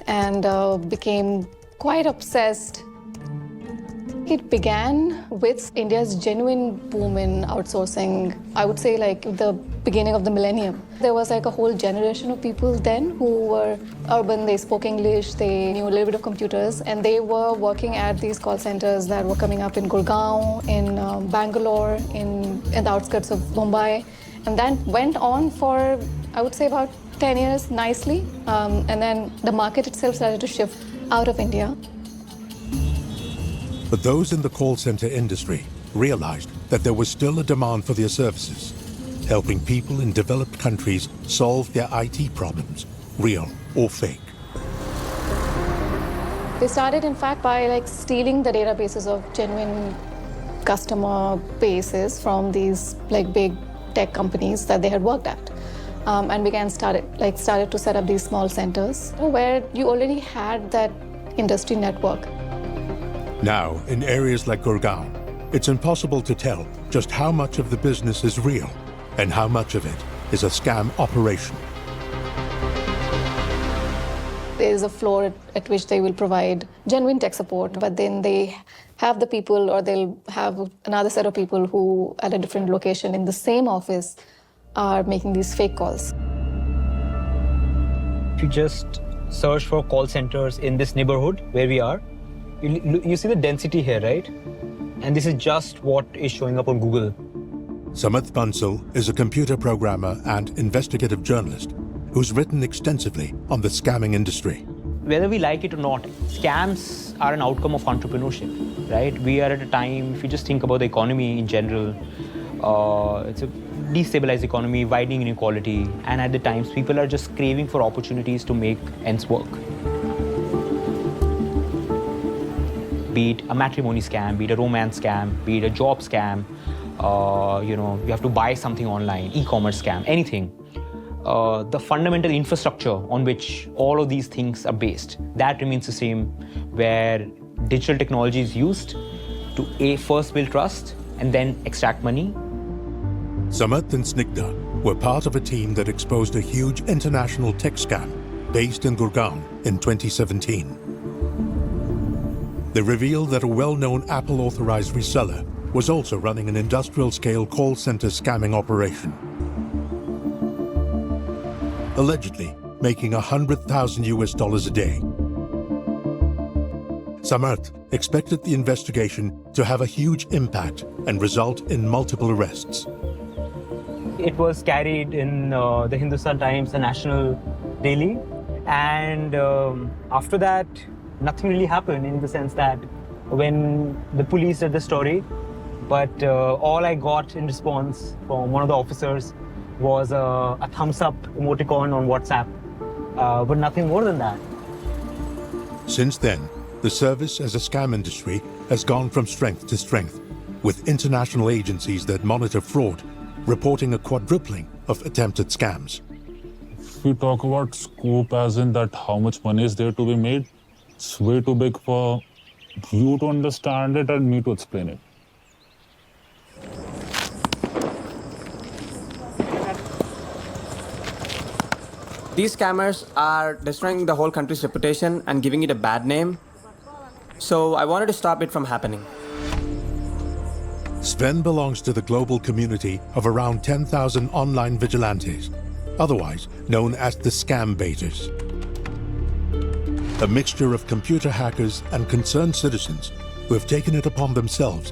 and became quite obsessed. It began with India's genuine boom in outsourcing, I would say like the beginning of the millennium. There was like a whole generation of people then who were urban, they spoke English, they knew a little bit of computers, and they were working at these call centers that were coming up in Gurgaon, in Bangalore, in the outskirts of Mumbai. And that went on for, I would say, about 10 years nicely. And then the market itself started to shift out of India. But those in the call center industry realized that there was still a demand for their services, helping people in developed countries solve their IT problems, real or fake. They started, in fact, by like stealing the databases of genuine customer bases from these like big tech companies that they had worked at, and started to set up these small centers where you already had that industry network. Now, in areas like Gurgaon, it's impossible to tell just how much of the business is real and how much of it is a scam operation. There is a floor at which they will provide genuine tech support, but then they have the people, or they'll have another set of people who, at a different location in the same office, are making these fake calls. If you just search for call centers in this neighborhood where we are, you see the density here, right? And this is just what is showing up on Google. Samarth Bansal is a computer programmer and investigative journalist who's written extensively on the scamming industry. Whether we like it or not, scams are an outcome of entrepreneurship, right? We are at a time, if you just think about the economy in general, it's a destabilized economy, widening inequality, and at the times people are just craving for opportunities to make ends work. Be it a matrimony scam, be it a romance scam, be it a job scam, you have to buy something online, e-commerce scam, anything. The fundamental infrastructure on which all of these things are based, that remains the same, where digital technology is used to first build trust and then extract money. Samarth and Snigdha were part of a team that exposed a huge international tech scam based in Gurgaon in 2017. They revealed that a well-known Apple-authorized reseller was also running an industrial-scale call center scamming operation, allegedly making $100,000 a day. Samarth expected the investigation to have a huge impact and result in multiple arrests. It was carried in the Hindustan Times, the National Daily, and after that, nothing really happened, in the sense that when the police did the story, but all I got in response from one of the officers was a thumbs up emoticon on WhatsApp, but nothing more than that. Since then, the service as a scam industry has gone from strength to strength, with international agencies that monitor fraud reporting a quadrupling of attempted scams. If we talk about scope as in that how much money is there to be made, it's way too big for you to understand it and me to explain it. These scammers are destroying the whole country's reputation and giving it a bad name. So I wanted to stop it from happening. Sven belongs to the global community of around 10,000 online vigilantes, otherwise known as the scam baiters. A mixture of computer hackers and concerned citizens who have taken it upon themselves